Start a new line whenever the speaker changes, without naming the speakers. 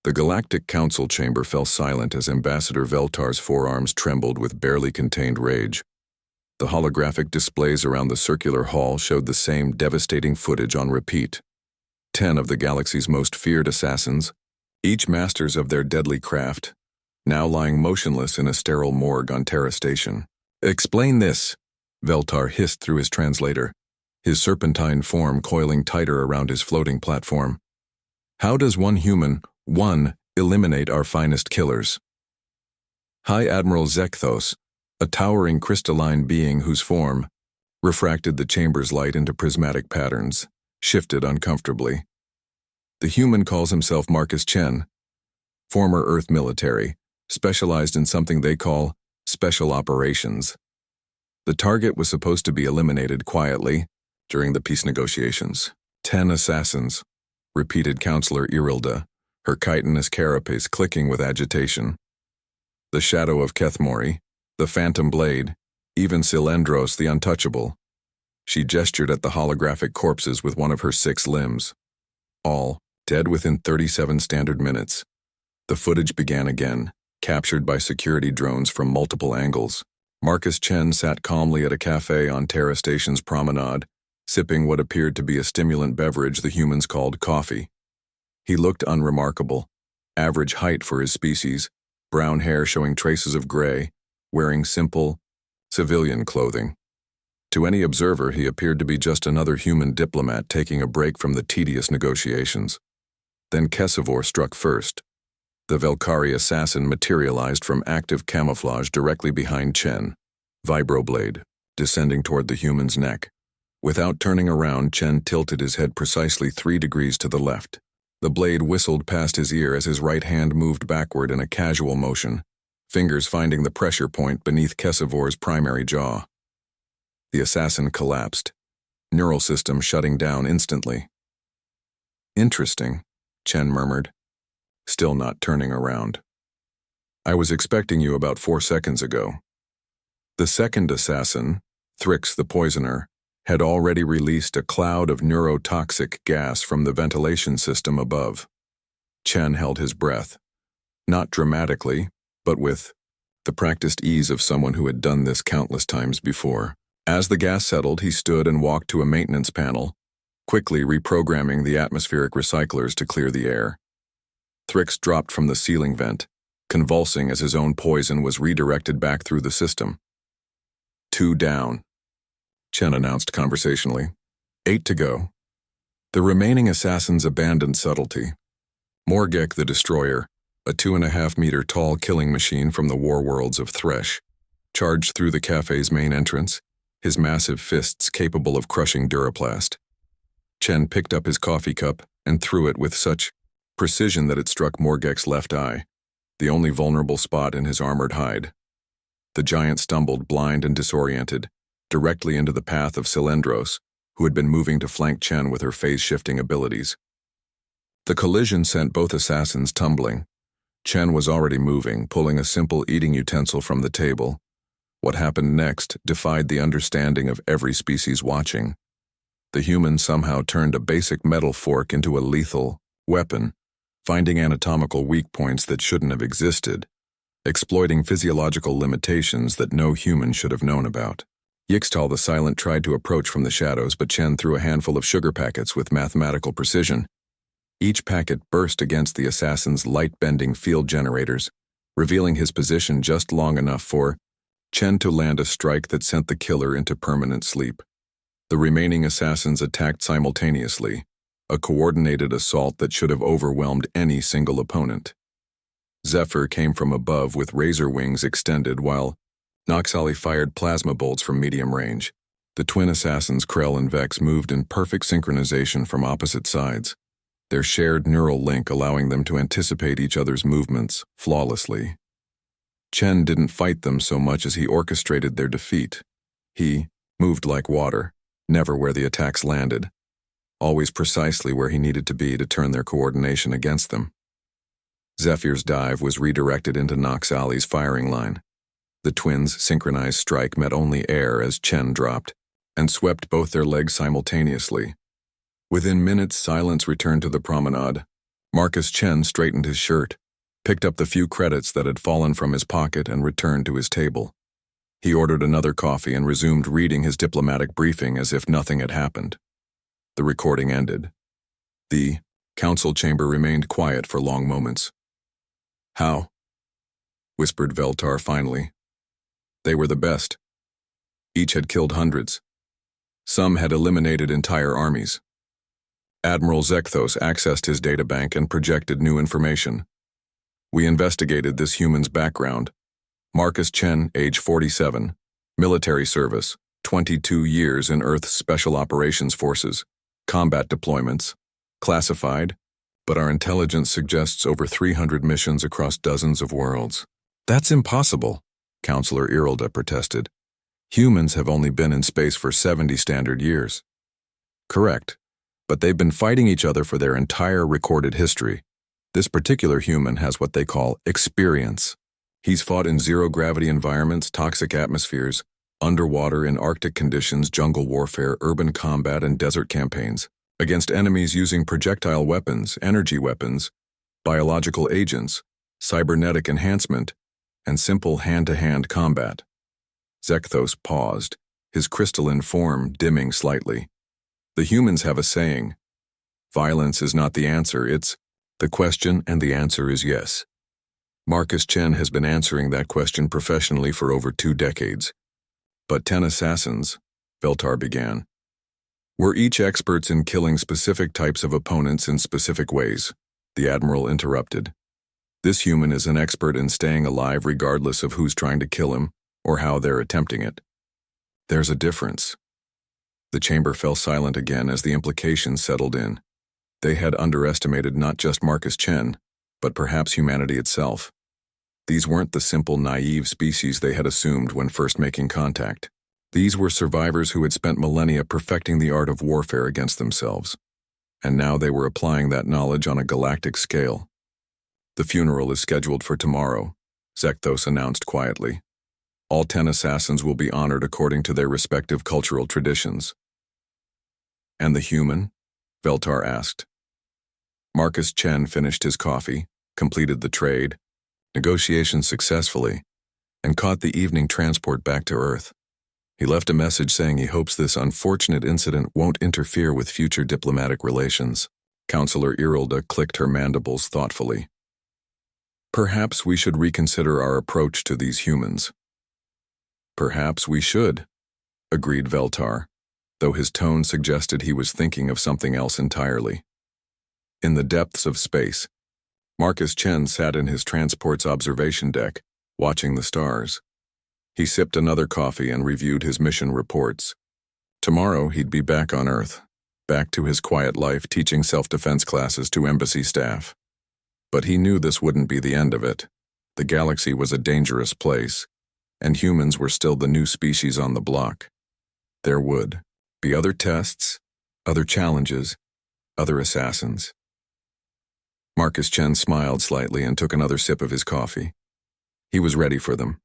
The Galactic Council chamber fell silent as Ambassador Veltar's forearms trembled with barely contained rage. The holographic displays around the circular hall showed the same devastating footage on repeat. 10 of the galaxy's most feared assassins, each masters of their deadly craft, now lying motionless in a sterile morgue on Terra Station. "Explain this," Veltar hissed through his translator, his serpentine form coiling tighter around his floating platform. "How does one human, eliminate our finest killers?" High Admiral Zekthos, a towering crystalline being whose form refracted the chamber's light into prismatic patterns, shifted uncomfortably. "The human calls himself Marcus Chen, former Earth military, specialized in something they call special operations. The target was supposed to be eliminated quietly during the peace negotiations." 10 assassins, repeated Counselor Irilda, her chitinous carapace clicking with agitation. The shadow of Kethmori, the phantom blade, even Cylindros the untouchable. She gestured at the holographic corpses with one of her 6 limbs. All dead within 37 standard minutes. The footage began again, captured by security drones from multiple angles. Marcus Chen sat calmly at a cafe on Terra Station's promenade, sipping what appeared to be a stimulant beverage the humans called coffee. He looked unremarkable, average height for his species, brown hair showing traces of gray, wearing simple, civilian clothing. To any observer, he appeared to be just another human diplomat taking a break from the tedious negotiations. Then Kesavor struck first. The Velkari assassin materialized from active camouflage directly behind Chen, vibroblade, descending toward the human's neck. Without turning around, Chen tilted his head precisely 3 degrees to the left. The blade whistled past his ear as his right hand moved backward in a casual motion, fingers finding the pressure point beneath Kesavor's primary jaw. The assassin collapsed, neural system shutting down instantly. "Interesting," Chen murmured, still not turning around. "I was expecting you about 4 seconds ago." The second assassin, Thrix the Poisoner, had already released a cloud of neurotoxic gas from the ventilation system above. Chen held his breath, not dramatically, but with the practiced ease of someone who had done this countless times before. As the gas settled, he stood and walked to a maintenance panel, quickly reprogramming the atmospheric recyclers to clear the air. Thrix dropped from the ceiling vent, convulsing as his own poison was redirected back through the system. 2 down, Chen announced conversationally. 8 to go. The remaining assassins abandoned subtlety. Morgek the Destroyer, a 2.5-meter tall killing machine from the war worlds of Thresh, charged through the cafe's main entrance, his massive fists capable of crushing Duraplast. Chen picked up his coffee cup and threw it with such precision that it struck Morgek's left eye, the only vulnerable spot in his armored hide. The giant stumbled, blind and disoriented, directly into the path of Cylindros, who had been moving to flank Chen with her phase-shifting abilities. The collision sent both assassins tumbling. Chen was already moving, pulling a simple eating utensil from the table. What happened next defied the understanding of every species watching. The human somehow turned a basic metal fork into a lethal weapon, finding anatomical weak points that shouldn't have existed, exploiting physiological limitations that no human should have known about. Yixtal the Silent tried to approach from the shadows, but Chen threw a handful of sugar packets with mathematical precision. Each packet burst against the assassin's light-bending field generators, revealing his position just long enough for Chen to land a strike that sent the killer into permanent sleep. The remaining assassins attacked simultaneously, a coordinated assault that should have overwhelmed any single opponent. Zephyr came from above with razor wings extended while Noxali fired plasma bolts from medium range. The twin assassins Krell and Vex moved in perfect synchronization from opposite sides, their shared neural link allowing them to anticipate each other's movements flawlessly. Chen didn't fight them so much as he orchestrated their defeat. He moved like water, never where the attacks landed, always precisely where he needed to be to turn their coordination against them. Zephyr's dive was redirected into Noxali's firing line. The twins' synchronized strike met only air as Chen dropped, and swept both their legs simultaneously. Within minutes, silence returned to the promenade. Marcus Chen straightened his shirt, picked up the few credits that had fallen from his pocket and returned to his table. He ordered another coffee and resumed reading his diplomatic briefing as if nothing had happened. The recording ended. The council chamber remained quiet for long moments. "How?" whispered Veltar finally. "They were the best. Each had killed hundreds. Some had eliminated entire armies. Admiral Zekthos accessed his databank and projected new information. We investigated this human's background. Marcus Chen, age 47, military service, 22 years in Earth's Special Operations Forces, combat deployments, classified, but our intelligence suggests over 300 missions across dozens of worlds." "That's impossible," Counselor Irelda protested. "Humans have only been in space for 70 standard years." "Correct, but they've been fighting each other for their entire recorded history. This particular human has what they call experience. He's fought in zero-gravity environments, toxic atmospheres, underwater in Arctic conditions, jungle warfare, urban combat, and desert campaigns, against enemies using projectile weapons, energy weapons, biological agents, cybernetic enhancement, and simple hand-to-hand combat." Zekthos paused, his crystalline form dimming slightly. "The humans have a saying. Violence is not the answer, it's the question, and the answer is yes. Marcus Chen has been answering that question professionally for over 2 decades. But 10 assassins," Veltar began, "were each experts in killing specific types of opponents in specific ways," the Admiral interrupted. "This human is an expert in staying alive regardless of who's trying to kill him or how they're attempting it. There's a difference." The chamber fell silent again as the implications settled in. They had underestimated not just Marcus Chen, but perhaps humanity itself. These weren't the simple, naive species they had assumed when first making contact. These were survivors who had spent millennia perfecting the art of warfare against themselves. And now they were applying that knowledge on a galactic scale. "The funeral is scheduled for tomorrow," Zekthos announced quietly. "All 10 assassins will be honored according to their respective cultural traditions." "And the human?" Veltar asked. Marcus Chen finished his coffee, completed the trade, negotiations successfully, and caught the evening transport back to Earth. He left a message saying he hopes this unfortunate incident won't interfere with future diplomatic relations. Counselor Irelda clicked her mandibles thoughtfully. "Perhaps we should reconsider our approach to these humans." "Perhaps we should," agreed Veltar, though his tone suggested he was thinking of something else entirely. In the depths of space, Marcus Chen sat in his transport's observation deck, watching the stars. He sipped another coffee and reviewed his mission reports. Tomorrow he'd be back on Earth, back to his quiet life teaching self-defense classes to embassy staff. But he knew this wouldn't be the end of it. The galaxy was a dangerous place, and humans were still the new species on the block. There would be other tests, other challenges, other assassins. Marcus Chen smiled slightly and took another sip of his coffee. He was ready for them.